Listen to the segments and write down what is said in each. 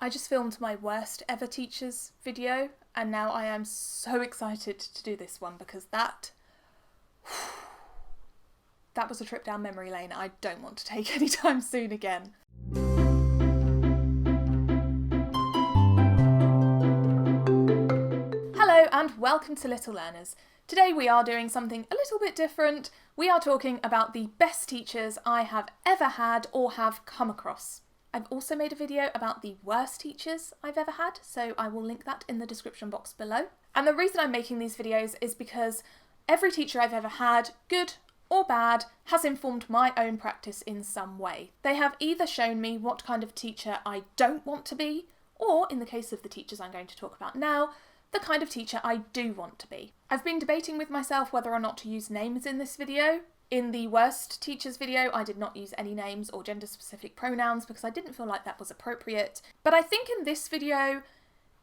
I just filmed my worst ever teachers video, and now I am so excited to do this one because that was a trip down memory lane I don't want to take anytime soon again. Hello and welcome to Little Learners. Today we are doing something a little bit different. We are talking about the best teachers I have ever had or have come across. I've also made a video about the worst teachers I've ever had, so I will link that in the description box below. And the reason I'm making these videos is because every teacher I've ever had, good or bad, has informed my own practice in some way. They have either shown me what kind of teacher I don't want to be, or in the case of the teachers I'm going to talk about now, the kind of teacher I do want to be. I've been debating with myself whether or not to use names in this video. In the worst teachers video, I did not use any names or gender-specific pronouns because I didn't feel like that was appropriate. But I think in this video,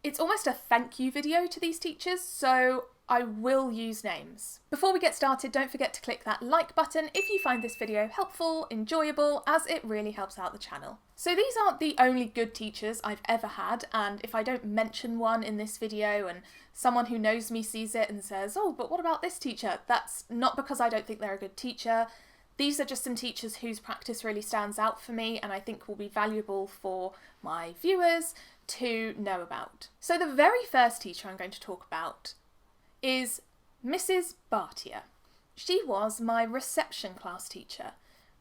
it's almost a thank you video to these teachers, so I will use names. Before we get started, don't forget to click that like button if you find this video helpful, enjoyable, as it really helps out the channel. So these aren't the only good teachers I've ever had, and if I don't mention one in this video and someone who knows me sees it and says, oh, but what about this teacher? That's not because I don't think they're a good teacher. These are just some teachers whose practice really stands out for me and I think will be valuable for my viewers to know about. So the very first teacher I'm going to talk about is Mrs. Barta. She was my reception class teacher.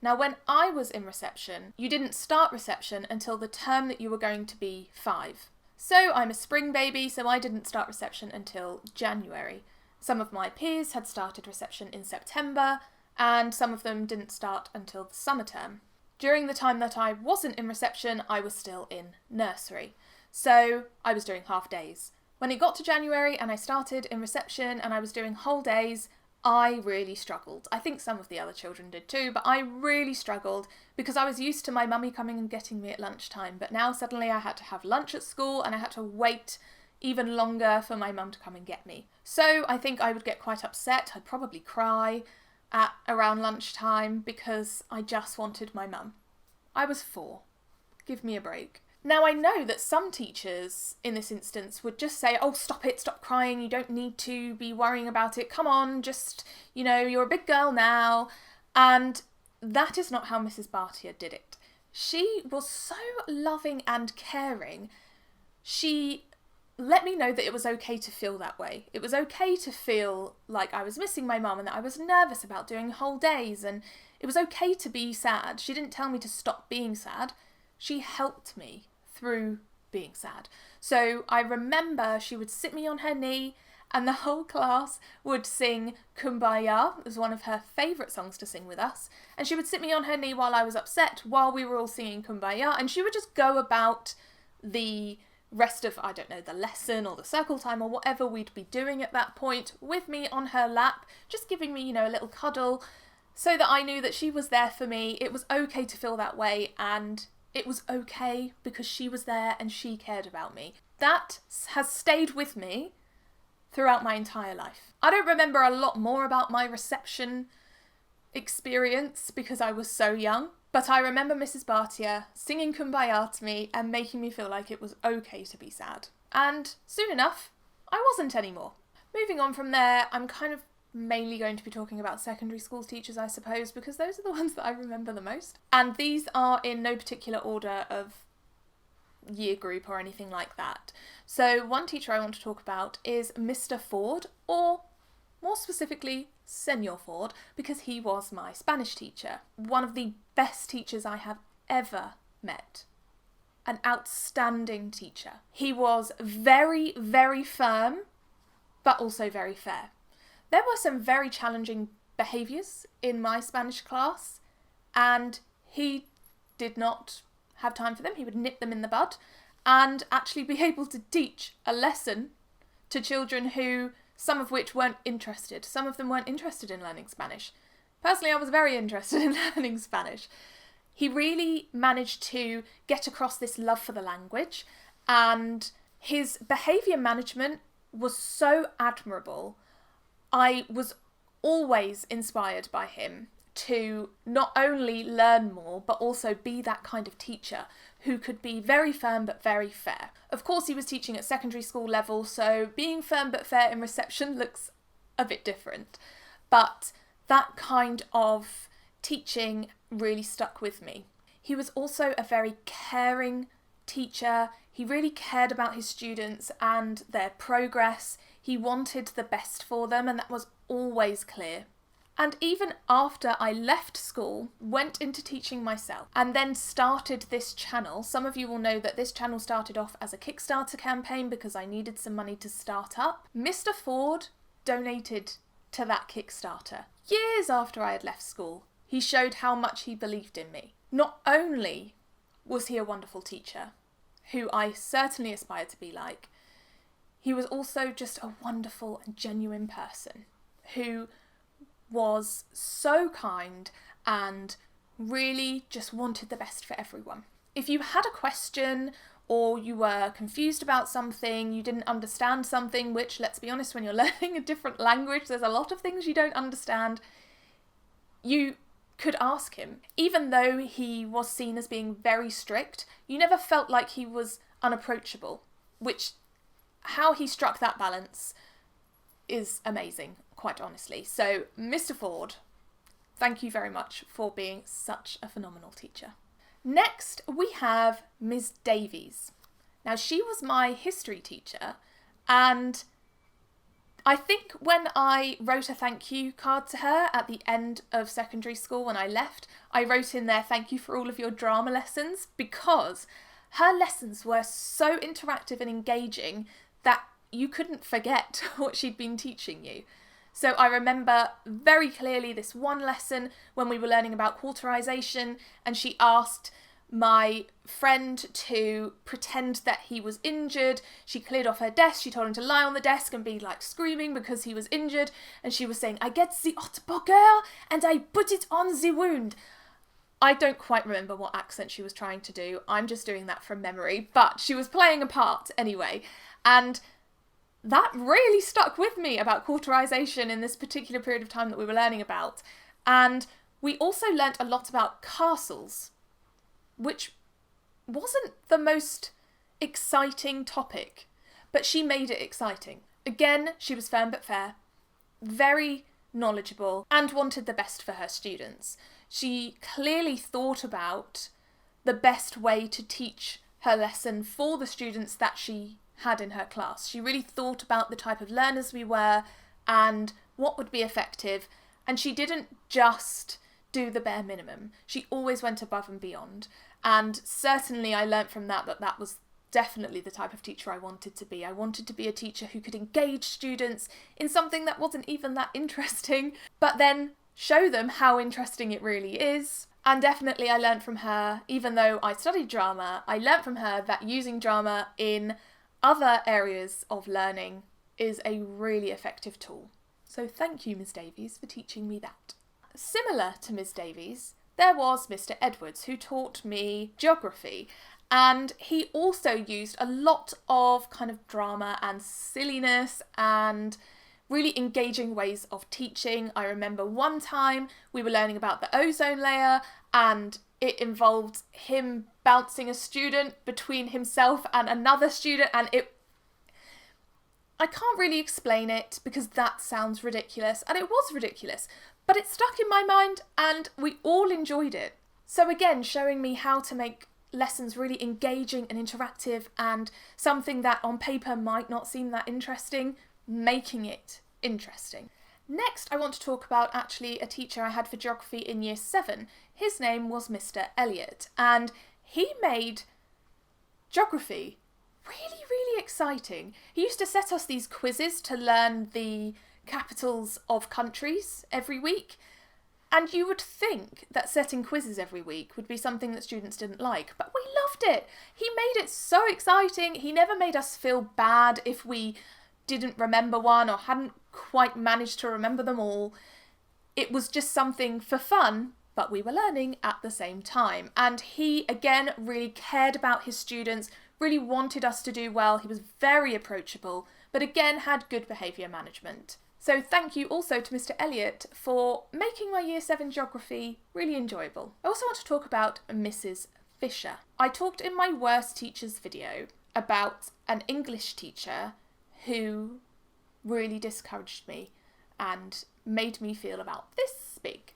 Now, when I was in reception, you didn't start reception until the term that you were going to be 5. So I'm a spring baby, so I didn't start reception until January. Some of my peers had started reception in September, and some of them didn't start until the summer term. During the time that I wasn't in reception, I was still in nursery. So I was doing half days. When it got to January and I started in reception and I was doing whole days, I really struggled. I think some of the other children did too, but I really struggled because I was used to my mummy coming and getting me at lunchtime, but now suddenly I had to have lunch at school and I had to wait even longer for my mum to come and get me. So I think I would get quite upset. I'd probably cry at around lunchtime because I just wanted my mum. I was 4. Give me a break. Now, I know that some teachers in this instance would just say, oh, stop it, stop crying, you don't need to be worrying about it, come on, just, you're a big girl now. And that is not how Mrs. Barta did it. She was so loving and caring. She let me know that it was okay to feel that way. It was okay to feel like I was missing my mum and that I was nervous about doing whole days, and it was okay to be sad. She didn't tell me to stop being sad. She helped me through being sad. So I remember she would sit me on her knee and the whole class would sing Kumbaya. It was one of her favourite songs to sing with us. And she would sit me on her knee while I was upset, while we were all singing Kumbaya, and she would just go about the rest of, I don't know, the lesson or the circle time or whatever we'd be doing at that point with me on her lap, just giving me, a little cuddle so that I knew that she was there for me. It was okay to feel that way, and it was okay because she was there and she cared about me. That has stayed with me throughout my entire life. I don't remember a lot more about my reception experience because I was so young, but I remember Mrs. Barta singing Kumbaya to me and making me feel like it was okay to be sad. And soon enough, I wasn't anymore. Moving on from there, I'm kind of mainly going to be talking about secondary school teachers, I suppose, because those are the ones that I remember the most. And these are in no particular order of year group or anything like that. So one teacher I want to talk about is Mr. Ford, or more specifically, Senor Ford, because he was my Spanish teacher. One of the best teachers I have ever met. An outstanding teacher. He was very, very firm, but also very fair. There were some very challenging behaviours in my Spanish class, and he did not have time for them. He would nip them in the bud and actually be able to teach a lesson to children who, some of which weren't interested. Some of them weren't interested in learning Spanish. Personally, I was very interested in learning Spanish. He really managed to get across this love for the language, and his behaviour management was so admirable. I was always inspired by him to not only learn more, but also be that kind of teacher who could be very firm but very fair. Of course, he was teaching at secondary school level, so being firm but fair in reception looks a bit different. But that kind of teaching really stuck with me. He was also a very caring teacher. He really cared about his students and their progress. He wanted the best for them, and that was always clear. And even after I left school, went into teaching myself, and then started this channel. Some of you will know that this channel started off as a Kickstarter campaign because I needed some money to start up. Mr. Ford donated to that Kickstarter years after I had left school. He showed how much he believed in me. Not only was he a wonderful teacher, who I certainly aspired to be like, he was also just a wonderful and genuine person who was so kind and really just wanted the best for everyone. If you had a question or you were confused about something, you didn't understand something, which, let's be honest, when you're learning a different language, there's a lot of things you don't understand, you could ask him. Even though he was seen as being very strict, you never felt like he was unapproachable, which, how he struck that balance is amazing, quite honestly. So, Mr. Ford, thank you very much for being such a phenomenal teacher. Next, we have Ms. Davies. Now, she was my history teacher, and I think when I wrote a thank you card to her at the end of secondary school when I left, I wrote in there, thank you for all of your drama lessons, because her lessons were so interactive and engaging that you couldn't forget what she'd been teaching you. So I remember very clearly this one lesson when we were learning about quarterization, and she asked my friend to pretend that he was injured. She cleared off her desk, she told him to lie on the desk and be like screaming because he was injured, and she was saying, I get the hot poker and I put it on the wound. I don't quite remember what accent she was trying to do, I'm just doing that from memory, but she was playing a part anyway, and that really stuck with me about quarterization in this particular period of time that we were learning about. And we also learnt a lot about castles, which wasn't the most exciting topic, but she made it exciting. Again, she was firm but fair, very knowledgeable, and wanted the best for her students. She clearly thought about the best way to teach her lesson for the students that she had in her class. She really thought about the type of learners we were and what would be effective, and she didn't just do the bare minimum. She always went above and beyond, and certainly I learnt from that that was definitely the type of teacher I wanted to be. I wanted to be a teacher who could engage students in something that wasn't even that interesting, but then show them how interesting it really is. And definitely I learnt from her, even though I studied drama, I learnt from her that using drama in other areas of learning is a really effective tool. So thank you, Ms. Davies, for teaching me that. Similar to Ms. Davies, there was Mr. Edwards, who taught me geography, and he also used a lot of kind of drama and silliness and really engaging ways of teaching. I remember one time we were learning about the ozone layer, and it involved him bouncing a student between himself and another student, and I can't really explain it because that sounds ridiculous, and it was ridiculous, but it stuck in my mind and we all enjoyed it. So again, showing me how to make lessons really engaging and interactive, and something that on paper might not seem that interesting, making it interesting. Next, I want to talk about actually a teacher I had for geography in year 7. His name was Mr. Elliot, and he made geography really, really exciting. He used to set us these quizzes to learn the capitals of countries every week, and you would think that setting quizzes every week would be something that students didn't like, but we loved it. He made it so exciting. He never made us feel bad if we didn't remember one or hadn't quite managed to remember them all. It was just something for fun, but we were learning at the same time. And he, again, really cared about his students, really wanted us to do well. He was very approachable, but again, had good behaviour management. So thank you also to Mr. Elliot for making my year 7 geography really enjoyable. I also want to talk about Mrs. Fisher. I talked in my worst teachers video about an English teacher who really discouraged me and made me feel about this big.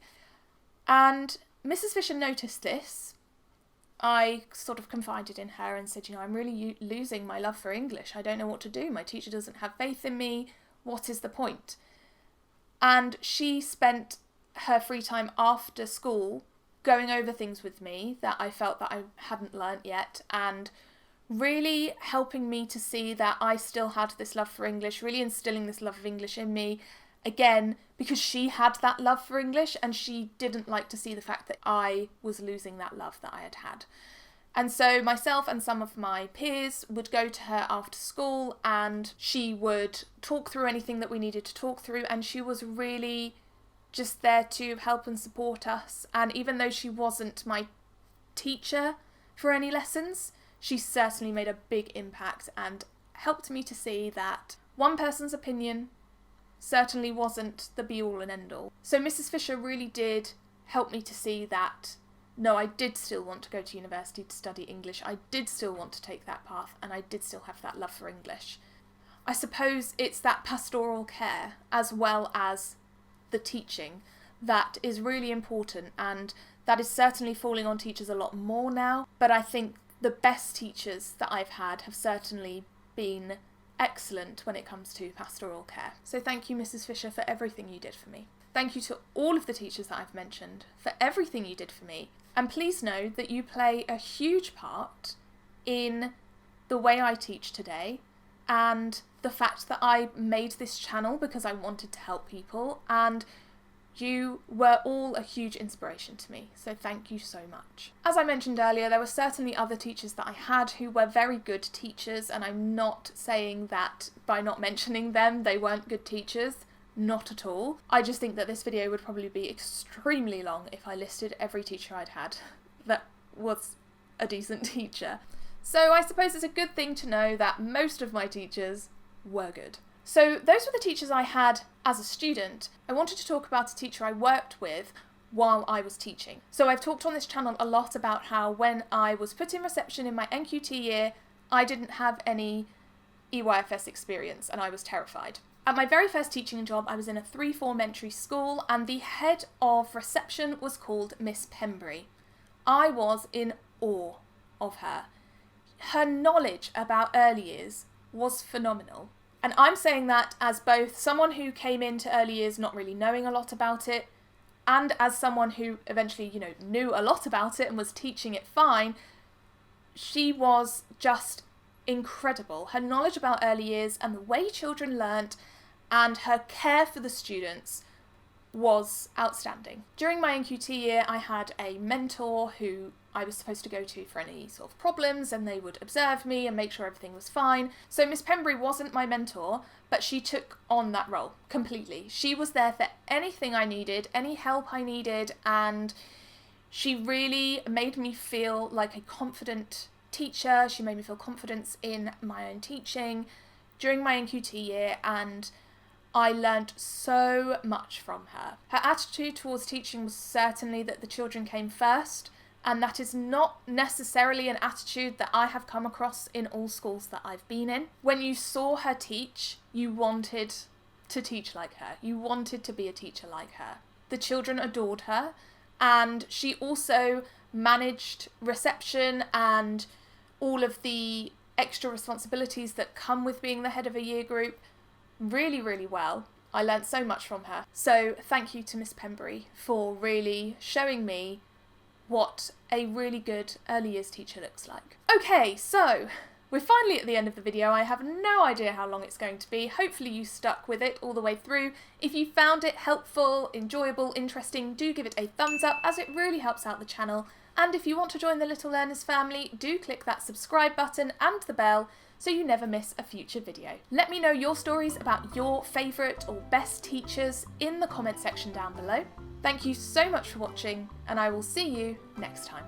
And Mrs. Fisher noticed this. I sort of confided in her and said, I'm really losing my love for English. I don't know what to do. My teacher doesn't have faith in me. What is the point? And she spent her free time after school going over things with me that I felt that I hadn't learnt yet, and really helping me to see that I still had this love for English, really instilling this love of English in me, again, because she had that love for English and she didn't like to see the fact that I was losing that love that I had had. And so myself and some of my peers would go to her after school and she would talk through anything that we needed to talk through, and she was really just there to help and support us. And even though she wasn't my teacher for any lessons, she certainly made a big impact and helped me to see that one person's opinion certainly wasn't the be-all and end-all. So Mrs. Fisher really did help me to see that, no, I did still want to go to university to study English. I did still want to take that path, and I did still have that love for English. I suppose it's that pastoral care as well as the teaching that is really important, and that is certainly falling on teachers a lot more now. But I think the best teachers that I've had have certainly been excellent when it comes to pastoral care. So thank you, Mrs. Fisher, for everything you did for me. Thank you to all of the teachers that I've mentioned for everything you did for me. And please know that you play a huge part in the way I teach today, and the fact that I made this channel because I wanted to help people, and you were all a huge inspiration to me, so thank you so much. As I mentioned earlier, there were certainly other teachers that I had who were very good teachers, and I'm not saying that by not mentioning them they weren't good teachers, not at all. I just think that this video would probably be extremely long if I listed every teacher I'd had that was a decent teacher. So I suppose it's a good thing to know that most of my teachers were good. So those were the teachers I had as a student. I wanted to talk about a teacher I worked with while I was teaching. So I've talked on this channel a lot about how when I was put in reception in my NQT year, I didn't have any EYFS experience and I was terrified. At my very first teaching job, I was in a 3-form entry school, and the head of reception was called Miss Pembbury. I was in awe of her. Her knowledge about early years was phenomenal. And I'm saying that as both someone who came into early years not really knowing a lot about it, and as someone who eventually, knew a lot about it and was teaching it fine. She was just incredible. Her knowledge about early years and the way children learnt and her care for the students was outstanding. During my NQT year, I had a mentor who I was supposed to go to for any sort of problems, and they would observe me and make sure everything was fine. So Miss Pembbury wasn't my mentor, but she took on that role completely. She was there for anything I needed, any help I needed, and she really made me feel like a confident teacher. She made me feel confidence in my own teaching during my NQT year, and I learnt so much from her. Her attitude towards teaching was certainly that the children came first, and that is not necessarily an attitude that I have come across in all schools that I've been in. When you saw her teach, you wanted to teach like her. You wanted to be a teacher like her. The children adored her, and she also managed reception and all of the extra responsibilities that come with being the head of a year group really, really well. I learnt so much from her. So thank you to Miss Pembbury for really showing me what a really good early years teacher looks like. Okay, so we're finally at the end of the video. I have no idea how long it's going to be. Hopefully you stuck with it all the way through. If you found it helpful, enjoyable, interesting, do give it a thumbs up, as it really helps out the channel. And if you want to join the Little Learners family, do click that subscribe button and the bell so you never miss a future video. Let me know your stories about your favourite or best teachers in the comment section down below. Thank you so much for watching, and I will see you next time.